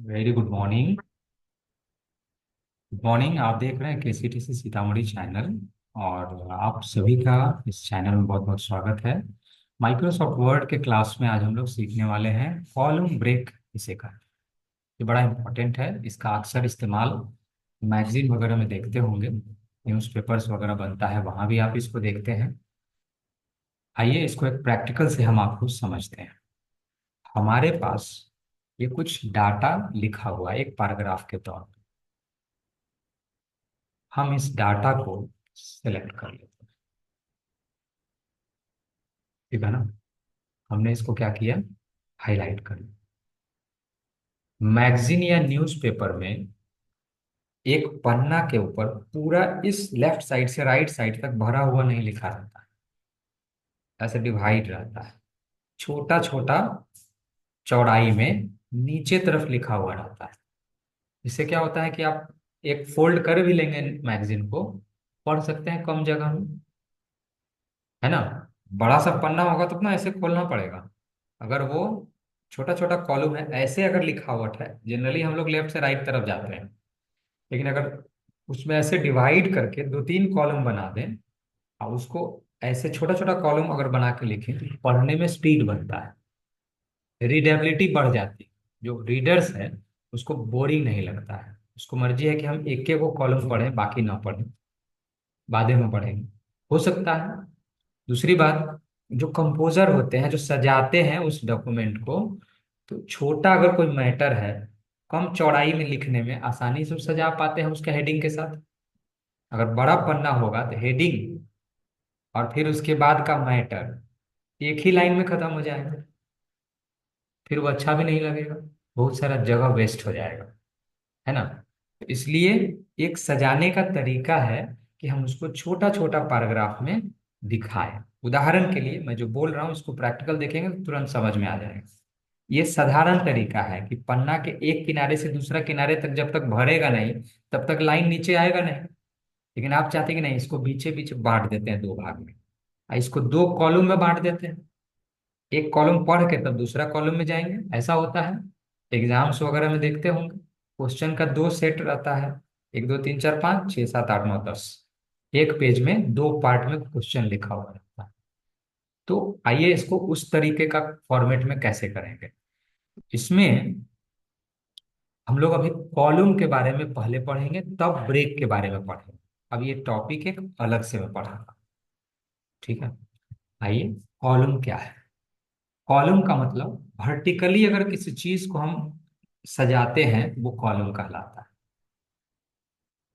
Very good morning. Good morning. आप देख रहे हैं केसीटीसी सीतामढ़ी चैनल। और आप सभी का इस चैनल में बहुत बहुत स्वागत है। माइक्रोसॉफ्ट वर्ड के क्लास में आज हम लोग सीखने वाले हैं कॉलम ब्रेक इसे का। ये बड़ा इंपॉर्टेंट है। इसका अक्सर इस्तेमाल मैगजीन वगैरह में देखते होंगे। न्यूज़पेपर्स वगैरह बनता है, वहाँ भी आप इसको देखते हैं। आइए इसको एक प्रैक्टिकल से हम आपको समझते हैं। हमारे पास ये कुछ डाटा लिखा हुआ है एक पैराग्राफ के तौर पे। हम इस डाटा को सेलेक्ट कर लेते हैं। ठीक है ना। हमने इसको क्या किया, हाईलाइट कर लिया। मैगजीन या न्यूज़पेपर में एक पन्ना के ऊपर पूरा इस लेफ्ट साइड से राइट साइड तक भरा हुआ नहीं लिखा रहता है, ऐसे डिवाइड रहता है। छोटा छोटा चौड़ाई में नीचे तरफ लिखा हुआ रहता है। इससे क्या होता है कि आप एक फोल्ड कर भी लेंगे मैगजीन को, पढ़ सकते हैं कम जगह में, है ना। बड़ा सा पन्ना होगा तो अपना ऐसे खोलना पड़ेगा। अगर वो छोटा छोटा कॉलम है, ऐसे अगर लिखावट है, जनरली हम लोग लेफ्ट से राइट तरफ जाते हैं, लेकिन अगर उसमें ऐसे डिवाइड करके दो तीन कॉलम बना दें और उसको ऐसे छोटा छोटा कॉलम अगर बना के लिखें तो पढ़ने में स्पीड बनता है, रीडेबिलिटी बढ़ जाती है। जो रीडर्स है उसको बोरिंग नहीं लगता है, उसको मर्जी है कि हम एक एक वो कॉलम पढ़ें, बाकी ना पढ़ें, बाद में पढ़ेंगे, हो सकता है। दूसरी बात, जो कंपोजर होते हैं जो सजाते हैं उस डॉक्यूमेंट को, तो छोटा अगर कोई मैटर है, कम चौड़ाई में लिखने में आसानी से सजा पाते हैं उसके हेडिंग के साथ। अगर बड़ा पन्ना होगा तो हेडिंग और फिर उसके बाद का मैटर एक ही लाइन में खत्म हो जाएगा, फिर वो अच्छा भी नहीं लगेगा, बहुत सारा जगह वेस्ट हो जाएगा, है ना। तो इसलिए एक सजाने का तरीका है कि हम उसको छोटा छोटा पैराग्राफ में दिखाएं। उदाहरण के लिए मैं जो बोल रहा हूँ इसको प्रैक्टिकल देखेंगे तो तुरंत समझ में आ जाएगा। ये साधारण तरीका है कि पन्ना के एक किनारे से दूसरा किनारे तक जब तक भरेगा नहीं तब तक लाइन नीचे आएगा नहीं। लेकिन आप चाहते हैं कि नहीं, इसको बीचे बीचे बांट देते हैं दो भाग में, इसको दो कॉलम में बांट देते हैं। एक कॉलम पढ़ के तब दूसरा कॉलम में जाएंगे, ऐसा होता है। एग्जाम्स वगैरह में देखते होंगे, क्वेश्चन का दो सेट रहता है, एक दो तीन चार पाँच छः सात आठ नौ दस। एक पेज में दो पार्ट में क्वेश्चन लिखा हुआ रहता है। तो आइए इसको उस तरीके का फॉर्मेट में कैसे करेंगे। इसमें हम लोग अभी कॉलम के बारे में पहले पढ़ेंगे, तब ब्रेक के बारे में पढ़ेंगे। अब ये टॉपिक एक अलग से मैं पढ़ाऊंगा। ठीक है। आइए, कॉलम क्या है। कॉलम का मतलब वर्टिकली अगर किसी चीज को हम सजाते हैं वो कॉलम कहलाता है।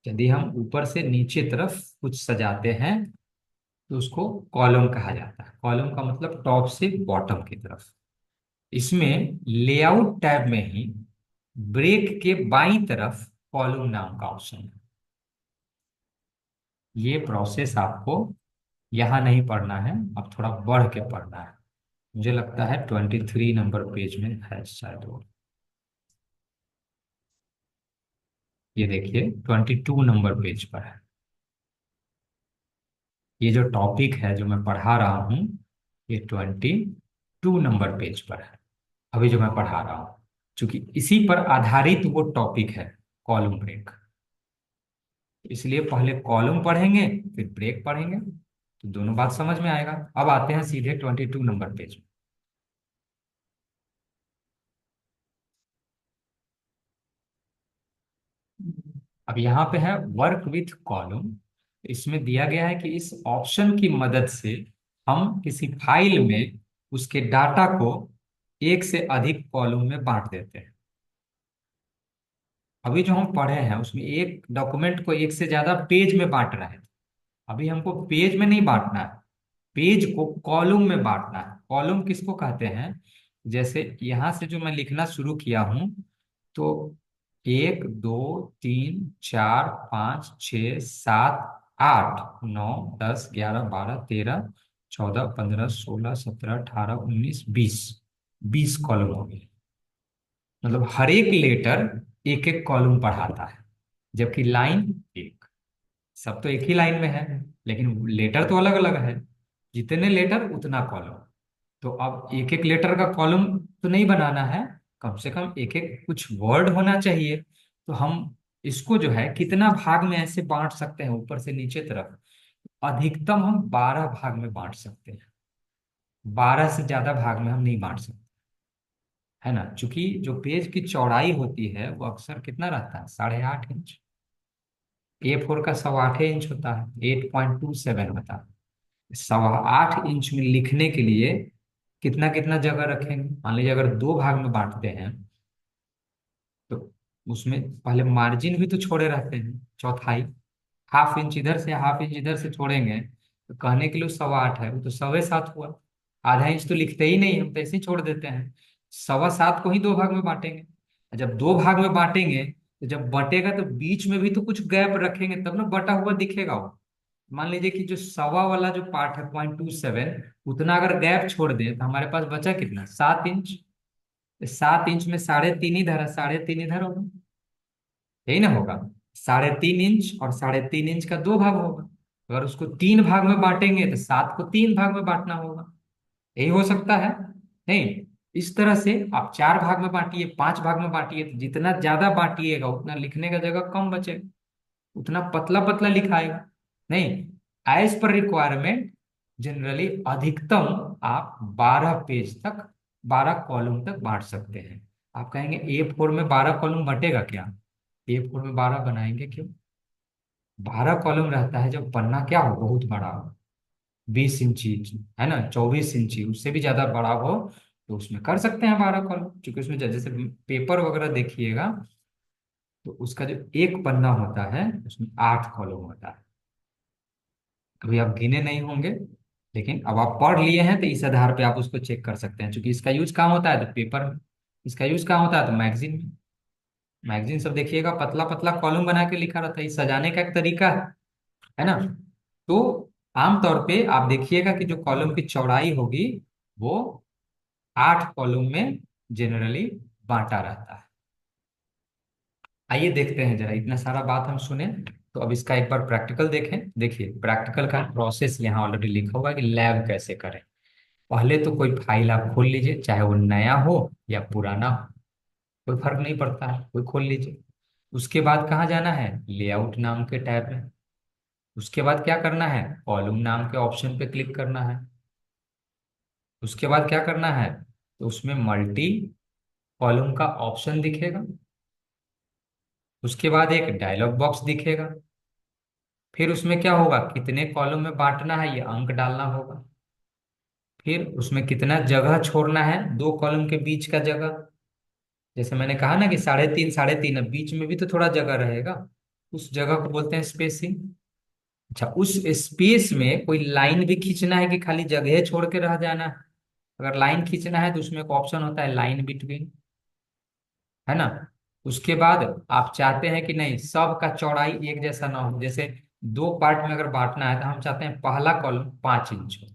यदि हम ऊपर से नीचे तरफ कुछ सजाते हैं तो उसको कॉलम कहा जाता है। कॉलम का मतलब टॉप से बॉटम की तरफ। इसमें लेआउट टैब में ही ब्रेक के बाईं तरफ कॉलम नाम का ऑप्शन है। ये प्रोसेस आपको यहाँ नहीं पढ़ना है, अब थोड़ा बढ़ के पढ़ना है। मुझे लगता है 23 नंबर पेज में है शायद वो। ये देखिए 22 नंबर पेज पर है। ये जो टॉपिक है जो मैं पढ़ा रहा हूँ, ये 22 नंबर पेज पर है, अभी जो मैं पढ़ा रहा हूँ। क्योंकि इसी पर आधारित वो टॉपिक है, कॉलम ब्रेक। इसलिए पहले कॉलम पढ़ेंगे फिर ब्रेक पढ़ेंगे, तो दोनों बात समझ में आएगा। अब आते हैं सीधे 22 नंबर पेज में। अब यहाँ पे है वर्क विथ कॉलम। इसमें दिया गया है कि इस ऑप्शन की मदद से हम किसी फाइल में उसके डाटा को एक से अधिक कॉलम में बांट देते हैं। अभी जो हम पढ़े हैं उसमें एक डॉक्यूमेंट को एक से ज्यादा पेज में बांट रहे हैं। अभी हमको पेज में नहीं बांटना है, पेज को कॉलम में बांटना है। कॉलम किसको कहते हैं, जैसे यहां से जो मैं लिखना शुरू किया हूं, तो एक दो तीन चार पाँच छ सात आठ नौ 10 11 12 13 14 15 16 17 18 19 20। 20 कॉलम हो गए। मतलब हर एक लेटर एक एक कॉलम पढ़ाता है, जबकि लाइन एक, सब तो एक ही लाइन में है, लेकिन लेटर तो अलग अलग है। जितने लेटर उतना कॉलम। तो अब एक एक लेटर का कॉलम तो नहीं बनाना है, कम से कम एक एक कुछ वर्ड होना चाहिए। तो हम इसको जो है कितना भाग में ऐसे बांट सकते हैं ऊपर से नीचे तरफ? अधिकतम हम 12 भाग में बांट सकते हैं। 12 से ज्यादा भाग में हम नहीं बांट सकते, है ना? क्योंकि जो पेज की चौड़ाई होती है वो अक्सर कितना रहता है, 8.5 इंच। A4 का 8.25 इंच होता है, 8.27 होता है। 8.25 इंच में लिखने के लिए कितना कितना जगह रखेंगे? मान लीजिए अगर दो भाग में बांटते हैं तो उसमें पहले मार्जिन भी तो छोड़े रहते हैं, चौथाई। हाफ इंच इधर से हाफ इंच इधर से छोड़ेंगे तो कहने के लिए 8.25 है, वो तो 7.25 हुआ। आधा इंच तो लिखते ही नहीं, हम तो ऐसे ही छोड़ देते हैं। 7.25 को ही दो भाग में बांटेंगे। जब दो भाग में बांटेंगे तो जब बटेगा तो बीच में भी तो कुछ गैप रखेंगे, तब ना बटा हुआ दिखेगा वो। मान लीजिए कि जो सवा वाला जो पार्ट है 0.27, उतना अगर गैप छोड़ दें तो हमारे पास बचा कितना, 7 इंच। 7 इंच में 3.5 इधर है, 3.5 इधर होगा, यही ना होगा। 3.5 इंच और 3.5 इंच का दो भाग होगा। अगर उसको तीन भाग में बांटेंगे तो 7 को तीन भाग में बांटना होगा। यही हो सकता है नहीं? इस तरह से आप 4 भाग में बांटिए, 5 भाग में बांटिए, तो जितना ज्यादा बांटिएगा उतना लिखने का जगह कम बचेगा, उतना पतला पतला लिखाएगा। नहीं, एज पर रिक्वायरमेंट जनरली अधिकतम आप 12 पेज तक, 12 कॉलम तक बांट सकते हैं। आप कहेंगे A4 में 12 कॉलम बटेगा क्या? A4 में 12 बनाएंगे क्यों? 12 कॉलम रहता है जब पन्ना क्या हो, बहुत बड़ा हो, 20 इंची, है ना, 24 इंची, उससे भी ज्यादा बड़ा हो, तो उसमें कर सकते हैं 12 कॉलम। क्योंकि उसमें जैसे पेपर वगैरह देखिएगा तो उसका जो एक पन्ना होता है उसमें 8 कॉलम होता है। कभी आप गिने नहीं होंगे, लेकिन अब आप पढ़ लिए हैं तो इस आधार पे आप उसको चेक कर सकते हैं। क्योंकि इसका यूज कहाँ होता है, तो पेपर में। इसका यूज कहाँ होता है, तो मैगजीन में। मैगजीन सब देखिएगा पतला पतला कॉलम बना के लिखा रहता है, ये सजाने का एक तरीका है ना? तो आमतौर पे आप देखिएगा कि जो कॉलम की चौड़ाई होगी वो 8 कॉलम में जनरली बांटा रहता है। आइए देखते हैं जरा, इतना सारा बात हम सुने तो अब इसका एक बार प्रैक्टिकल देखें। देखिए प्रैक्टिकल का प्रोसेस यहाँ ऑलरेडी लिखा हुआ है कि लैब कैसे करें। पहले तो कोई फाइल आप खोल लीजिए, चाहे वो नया हो या पुराना हो, कोई फर्क नहीं पड़ता है, कोई खोल लीजिए। उसके बाद कहाँ जाना है, लेआउट नाम के टैब में। उसके बाद क्या करना है, कॉलम नाम के ऑप्शन पे क्लिक करना है। उसके बाद क्या करना है, तो उसमें मल्टी कॉलम का ऑप्शन दिखेगा। उसके बाद एक डायलॉग बॉक्स दिखेगा। फिर उसमें क्या होगा, कितने कॉलम में बांटना है ये अंक डालना होगा। फिर उसमें कितना जगह छोड़ना है दो कॉलम के बीच का जगह। जैसे मैंने कहा ना कि 3.5 3.5, अब बीच में भी तो थोड़ा जगह रहेगा, उस जगह को बोलते हैं स्पेसिंग। अच्छा, उस स्पेस में कोई लाइन भी खींचना है कि खाली जगह छोड़ के रह जाना है? अगर लाइन खींचना है तो उसमें एक ऑप्शन होता है लाइन बिटवीन, है ना? उसके बाद आप चाहते हैं कि नहीं सब का चौड़ाई एक जैसा ना हो। जैसे दो पार्ट में अगर बांटना है तो हम चाहते हैं पहला कॉलम 5 इंच हो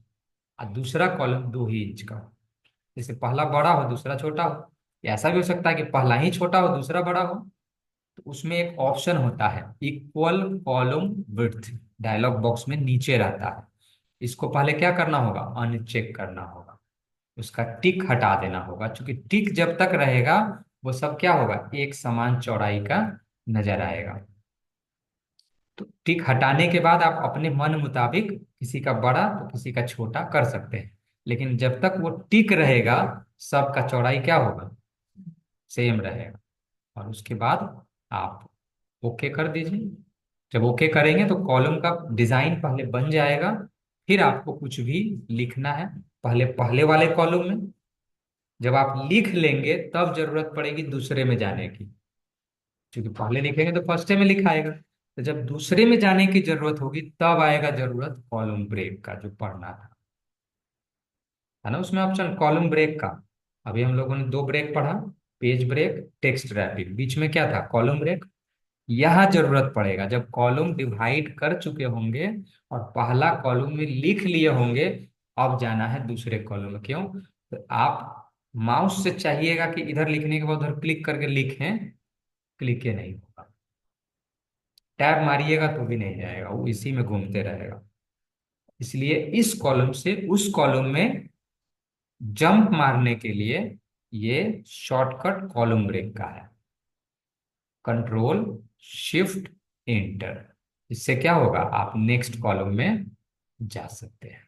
और दूसरा कॉलम 2 ही इंच का हो। जैसे पहला बड़ा हो दूसरा छोटा हो, या ऐसा भी हो सकता है कि पहला ही छोटा हो दूसरा बड़ा हो। तो उसमें एक ऑप्शन होता है equal column width, dialog box में नीचे रहता है। इसको पहले क्या करना होगा, अनचेक करना होगा, उसका टिक हटा देना होगा। क्योंकि टिक जब तक रहेगा वो सब क्या होगा, एक समान चौड़ाई का नजर आएगा। तो टिक हटाने के बाद आप अपने मन मुताबिक किसी का बड़ा तो किसी का छोटा कर सकते हैं। लेकिन जब तक वो टिक रहेगा सबका चौड़ाई क्या होगा, सेम रहेगा। और उसके बाद आप ओके कर दीजिए। जब ओके करेंगे तो कॉलम का डिजाइन पहले बन जाएगा। फिर आपको कुछ भी लिखना है पहले पहले वाले कॉलम में। जब आप लिख लेंगे तब जरूरत पड़ेगी दूसरे में जाने की। क्योंकि पहले लिखेंगे तो फर्स्ट में लिखाएगा, तो जब दूसरे में जाने की जरूरत होगी तब आएगा जरूरत कॉलम ब्रेक का, जो पढ़ना था, है ना? उसमें ऑप्शन कॉलम ब्रेक का। अभी हम लोगों ने दो ब्रेक पढ़ा, पेज ब्रेक, टेक्स्ट रैपिड, बीच में क्या था, कॉलम ब्रेक। यहाँ जरूरत पड़ेगा जब कॉलम डिवाइड कर चुके होंगे और पहला कॉलम में लिख लिए होंगे, अब जाना है दूसरे कॉलम में। क्यों, तो आप माउस से चाहिएगा कि इधर लिखने के बाद उधर क्लिक करके लिखें, क्लिक ही नहीं होगा। टैब मारिएगा तो भी नहीं जाएगा, वो इसी में घूमते रहेगा। इसलिए इस कॉलम से उस कॉलम में जंप मारने के लिए ये शॉर्टकट कॉलम ब्रेक का है। कंट्रोल शिफ्ट इंटर, इससे क्या होगा, आप नेक्स्ट कॉलम में जा सकते हैं।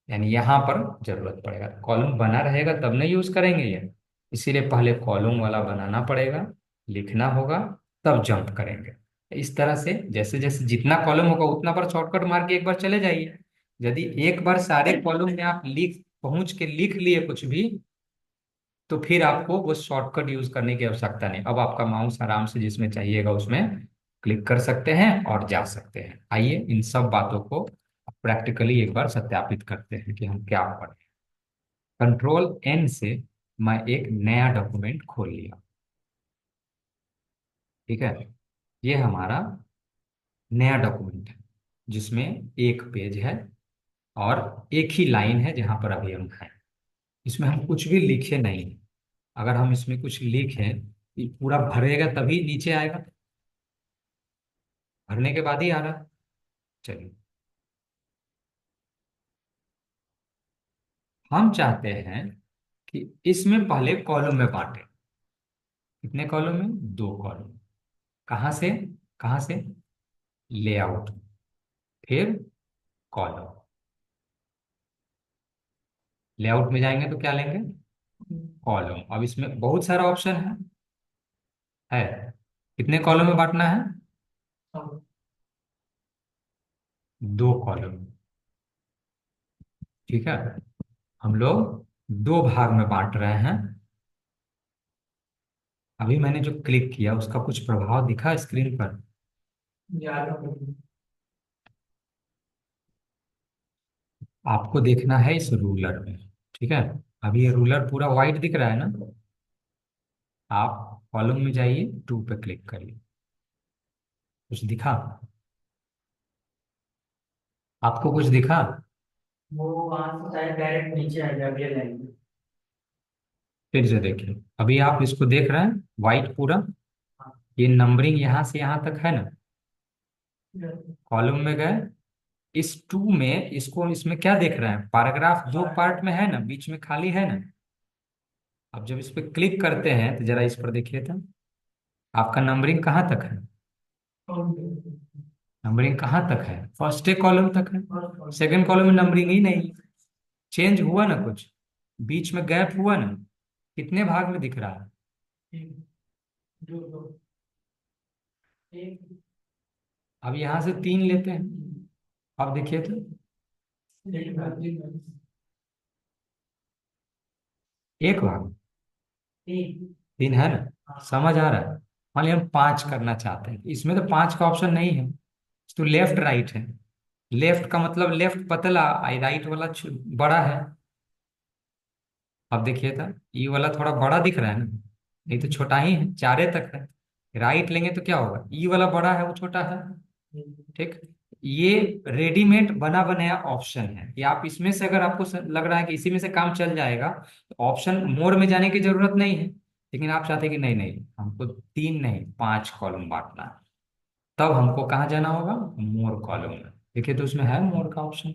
यानी यहां पर जरूरत पड़ेगा, कॉलम बना रहेगा तब नहीं यूज करेंगे ये, इसीलिए पहले कॉलम वाला बनाना पड़ेगा, लिखना होगा, तब जंप करेंगे। इस तरह से जैसे जैसे जितना कॉलम होगा उतना पर शॉर्टकट मार के एक बार चले जाइए। यदि एक बार सारे कॉलम में आप लिख पहुंच के लिख लिए कुछ भी, तो फिर आपको वो शॉर्टकट यूज करने की आवश्यकता नहीं। अब आपका माउस आराम से जिसमें चाहिएगा उसमें क्लिक कर सकते हैं और जा सकते हैं। आइए इन सब बातों को प्रैक्टिकली एक बार सत्यापित करते हैं कि हम क्या पढ़े। कंट्रोल एन से मैं एक नया डॉक्यूमेंट खोल लिया। ठीक है, ये हमारा नया डॉक्यूमेंट है जिसमें एक पेज है और एक ही लाइन है जहां पर अभी हम हैं। इसमें हम कुछ भी लिखे नहीं हैं। अगर हम इसमें कुछ लिखें, ये पूरा भरेगा तभी नीचे आएगा, भरने के बाद ही आ रहा है। चलिए, हम चाहते हैं कि इसमें पहले कॉलम में बांटे। कितने कॉलम में, दो कॉलम। कहाँ से, कहाँ से, लेआउट, फिर कॉलम। लेआउट में जाएंगे तो क्या लेंगे, कॉलम। अब इसमें बहुत सारा ऑप्शन है। कितने कॉलम में बांटना है, दो कॉलम। ठीक है, हम लोग दो भाग में बांट रहे हैं। अभी मैंने जो क्लिक किया उसका कुछ प्रभाव दिखा स्क्रीन पर। आपको देखना है इस रूलर में। ठीक है, अभी ये रूलर पूरा वाइट दिख रहा है ना, आप कॉलम में जाइए, टू पे क्लिक करिए। कुछ दिखा, आपको कुछ दिखा। वो वहां से शायद डायरेक्ट नीचे आ गया अगले लाइन में। फिर से देखिए, अभी आप इसको देख रहे हैं वाइट पूरा, हाँ। ये नंबरिंग यहाँ से यहाँ तक है ना। हाँ। कॉलम में गए, इस टू में इसको, इसमें क्या देख रहे हैं, पैराग्राफ दो पार्ट में है ना, बीच में खाली है ना। अब जब इस पे क्लिक करते हैं तो जरा इस पर देखिए तो, आपका नंबरिंग कहाँ तक है, नंबरिंग कहाँ तक है, फर्स्ट कॉलम तक है। सेकंड कॉलम में नंबरिंग ही नहीं, चेंज हुआ ना कुछ, बीच में गैप हुआ ना, कितने भाग में दिख रहा है। दो दो एक अब यहाँ से तीन लेते हैं, अब देखिए तो एक एक भाग, तीन। तीन है ना, समझ आ रहा है। मान लिया हम पांच करना चाहते हैं, इसमें तो पांच का ऑप्शन नहीं है, तो लेफ्ट राइट है। लेफ्ट का मतलब लेफ्ट पतला, आई राइट वाला बड़ा है। अब देखिए था, ई वाला थोड़ा बड़ा दिख रहा है ना, नहीं तो छोटा ही है, चारे तक है। राइट लेंगे तो क्या होगा, ई वाला बड़ा है वो छोटा है। ठीक, ये रेडीमेड बना बनाया ऑप्शन है कि आप इसमें से, अगर आपको लग रहा है कि इसी में से काम चल जाएगा, तो ऑप्शन मोर में जाने की जरूरत नहीं है। लेकिन आप चाहते हैं कि नहीं नहीं, हमको तीन नहीं पांच कॉलम बांटना है, तब हमको कहाँ जाना होगा, मोर कॉलम में। देखिए तो उसमें है मोर का ऑप्शन।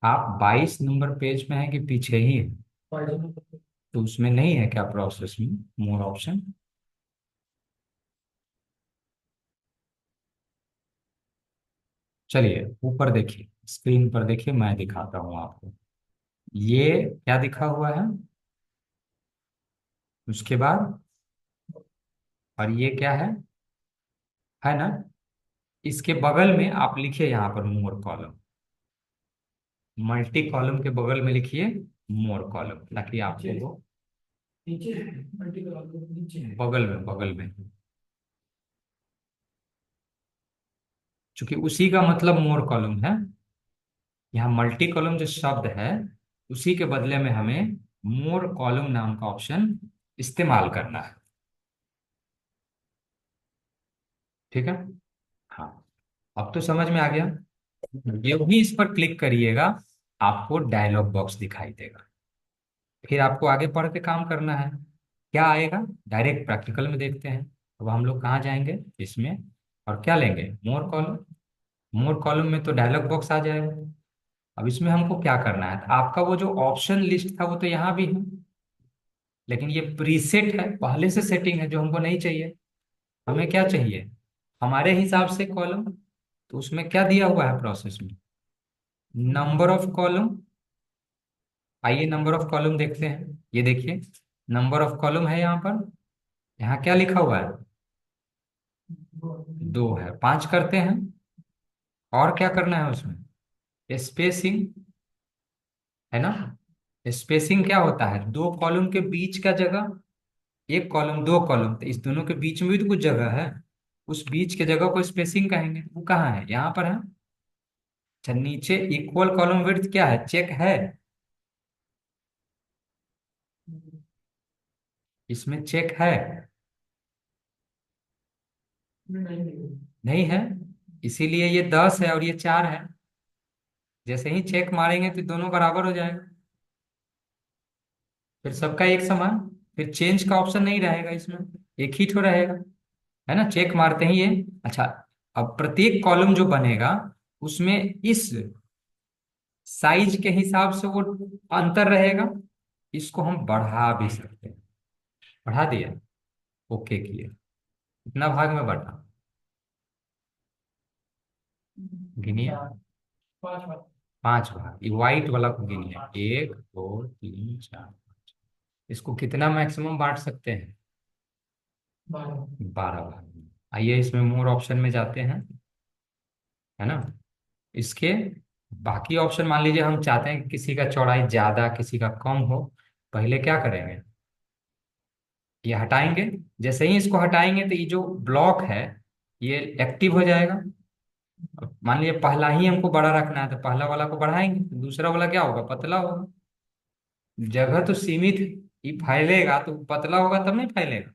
आप 22 नंबर पेज में है कि पीछे ही है, तो उसमें नहीं है क्या प्रोसेस में मोर ऑप्शन। चलिए ऊपर देखिए, स्क्रीन पर देखिए, मैं दिखाता हूँ आपको। ये क्या दिखा हुआ है, उसके बाद, और ये क्या है ना, इसके बगल में आप लिखिए यहाँ पर मोर कॉलम, मल्टी कॉलम के बगल में लिखिए मोर कॉलम, ताकि आपको वो नीचे मल्टीपल नीचे है। बगल में, चूंकि उसी का मतलब मोर कॉलम है। यहाँ मल्टी कॉलम जो शब्द है, उसी के बदले में हमें मोर कॉलम नाम का ऑप्शन इस्तेमाल करना है। ठीक है, हाँ, अब तो समझ में आ गया। जब भी इस पर क्लिक करिएगा, आपको डायलॉग बॉक्स दिखाई देगा। फिर आपको आगे पढ़ के काम करना है। क्या आएगा, डायरेक्ट प्रैक्टिकल में देखते हैं। अब हम लोग कहाँ जाएंगे, इसमें, और क्या लेंगे, मोर कॉलम। मोर कॉलम में तो डायलॉग बॉक्स आ जाएगा। अब इसमें हमको क्या करना है, तो आपका वो जो ऑप्शन लिस्ट था वो तो यहाँ भी है, लेकिन ये प्रीसेट है, पहले से सेटिंग है जो हमको नहीं चाहिए। हमें क्या चाहिए, हमारे हिसाब से कॉलम। तो उसमें क्या दिया हुआ है प्रोसेस में, नंबर ऑफ कॉलम। आइए नंबर ऑफ कॉलम देखते हैं, ये देखिए नंबर ऑफ कॉलम है यहाँ पर। यहाँ क्या लिखा हुआ है, 2 है, 5 करते हैं। और क्या करना है उसमें, स्पेसिंग, है ना। स्पेसिंग क्या होता है, 2 कॉलम के बीच का जगह, 1 कॉलम 2 कॉलम, तो इस दोनों के बीच में भी तो कुछ जगह है, उस बीच के जगह को स्पेसिंग कहेंगे। वो कहाँ है, यहाँ पर है। अच्छा, नीचे इक्वल कॉलम विड्थ क्या है, चेक है, इसमें चेक है, नहीं है, इसीलिए ये 10 है और ये 4 है। जैसे ही चेक मारेंगे तो दोनों बराबर हो जाएगा, फिर सबका एक समान, फिर चेंज का ऑप्शन नहीं रहेगा इसमें, एक ही ठो रहेगा, है ना। चेक मारते ही ये, अच्छा, अब प्रत्येक कॉलम जो बनेगा उसमें इस साइज के हिसाब से वो अंतर रहेगा। इसको हम बढ़ा भी सकते हैं, बढ़ा दिया, ओके किए, कितना भाग में बढ़ा, गिनिए, 5 भाग। ये व्हाइट वाला को गिनिए, 1 2 3 4, इसको कितना मैक्सिमम बांट सकते हैं, 12 भाग में। आइए इसमें मोर ऑप्शन में जाते हैं, है ना। इसके बाकी ऑप्शन, मान लीजिए हम चाहते हैं कि किसी का चौड़ाई ज्यादा किसी का कम हो, पहले क्या करेंगे, ये हटाएंगे। जैसे ही इसको हटाएंगे तो ये जो ब्लॉक है ये एक्टिव हो जाएगा। अब मान लीजिए पहला ही हमको बड़ा रखना है, तो पहला वाला को बढ़ाएंगे, दूसरा वाला क्या होगा, पतला होगा। जगह तो सीमित है, ये फैलेगा तो पतला होगा तब नहीं फैलेगा,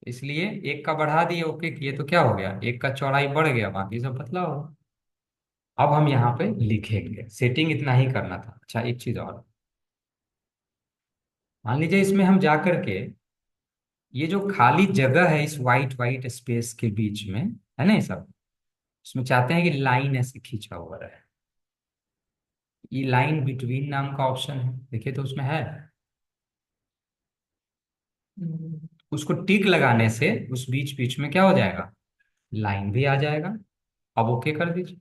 इसलिए एक का बढ़ा दिए, ओके किए, तो क्या हो गया, एक का चौड़ाई बढ़ गया, बाकी सब पतला होगा। अब हम यहाँ पे लिखेंगे, सेटिंग इतना ही करना था। अच्छा, एक चीज और, मान लीजिए इसमें हम जा करके, ये जो खाली जगह है इस वाइट वाइट स्पेस के बीच में, है ना, ये सब, इसमें चाहते हैं कि लाइन ऐसे खींचा हुआ रहे। ये लाइन बिटवीन नाम का ऑप्शन है, देखिए तो उसमें है। उसको टिक लगाने से उस बीच बीच में क्या हो जाएगा, लाइन भी आ जाएगा। अब ओके कर दीजिए,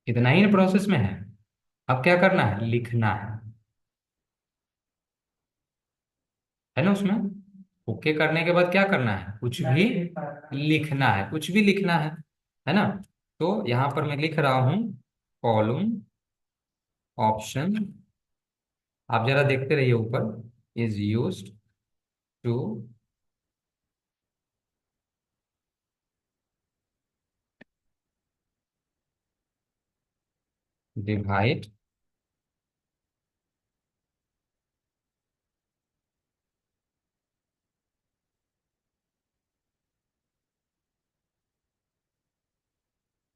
इतना ही प्रोसेस में है। अब क्या करना है, लिखना है ना उसमें। ओके करने के बाद क्या करना है, कुछ भी लिखना है, कुछ भी लिखना है ना। तो यहाँ पर मैं लिख रहा हूँ, कॉलम ऑप्शन, आप जरा देखते रहिए ऊपर, इज यूज्ड टू डिवाइड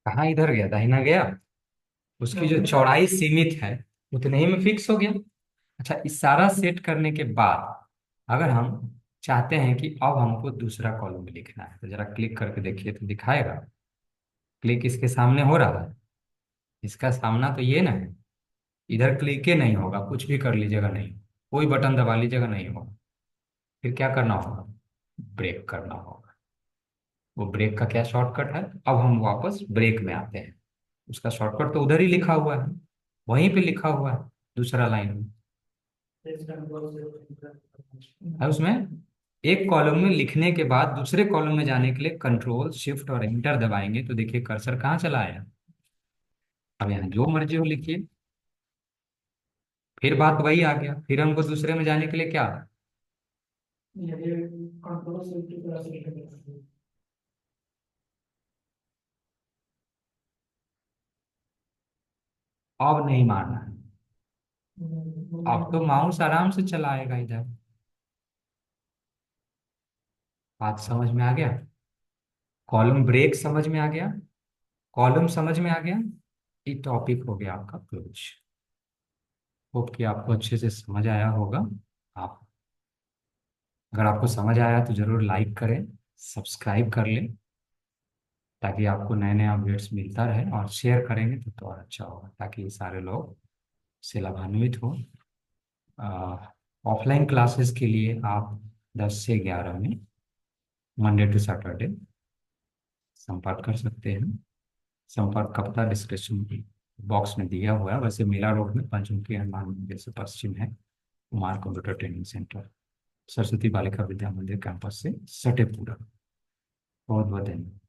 कहाँ, इधर गया, दाहिना गया, उसकी जो चौड़ाई सीमित है उतने ही में फिक्स हो गया। अच्छा, इस सारा सेट करने के बाद अगर हम चाहते हैं कि अब हमको दूसरा कॉलम लिखना है, तो जरा क्लिक करके देखिए तो दिखाएगा, क्लिक इसके सामने हो रहा है, इसका सामना तो ये ना है, इधर क्लिक ही नहीं होगा, कुछ भी कर लीजिएगा नहीं, कोई बटन दबा लीजिएगा नहीं होगा। फिर क्या करना होगा, ब्रेक करना होगा। वो ब्रेक का क्या शॉर्टकट है, अब हम वापस ब्रेक में आते हैं, उसका शॉर्टकट तो उधर ही लिखा हुआ है, वहीं पे लिखा हुआ है, दूसरा लाइन में है। उसमें एक कॉलम में लिखने के बाद दूसरे कॉलम में जाने के लिए कंट्रोल शिफ्ट और एंटर दबाएंगे, तो देखिए कर्सर कहाँ चला आया। अब यहाँ जो मर्जी हो लिखिए, फिर बात वही आ गया, फिर हमको दूसरे में जाने के लिए क्या, अब नहीं मारना है, अब तो माउस आराम से चलाएगा इधर। बात समझ में आ गया, कॉलम ब्रेक समझ में आ गया, कॉलम समझ में आ गया, ये टॉपिक हो गया आपका क्लोज। होप कि आपको अच्छे से समझ आया होगा। आप, अगर आपको समझ आया तो जरूर लाइक करें, सब्सक्राइब कर लें, ताकि आपको नए नए अपडेट्स मिलता रहे, और शेयर करेंगे तो और अच्छा होगा, ताकि सारे लोग से लाभान्वित हो। ऑफलाइन क्लासेस के लिए आप 10 से 11 में, मंडे टू सैटरडे, संपर्क कर सकते हैं। संपर्क का पता डिस्क्रिप्शन बॉक्स में दिया हुआ है। वैसे मेला रोड में पंचमुखी हनुमान मंदिर से पश्चिम है Kumar computer training centre, Saraswati बालिका विद्या मंदिर कैंपस से सटे पूरा। बहुत बहुत धन्यवाद।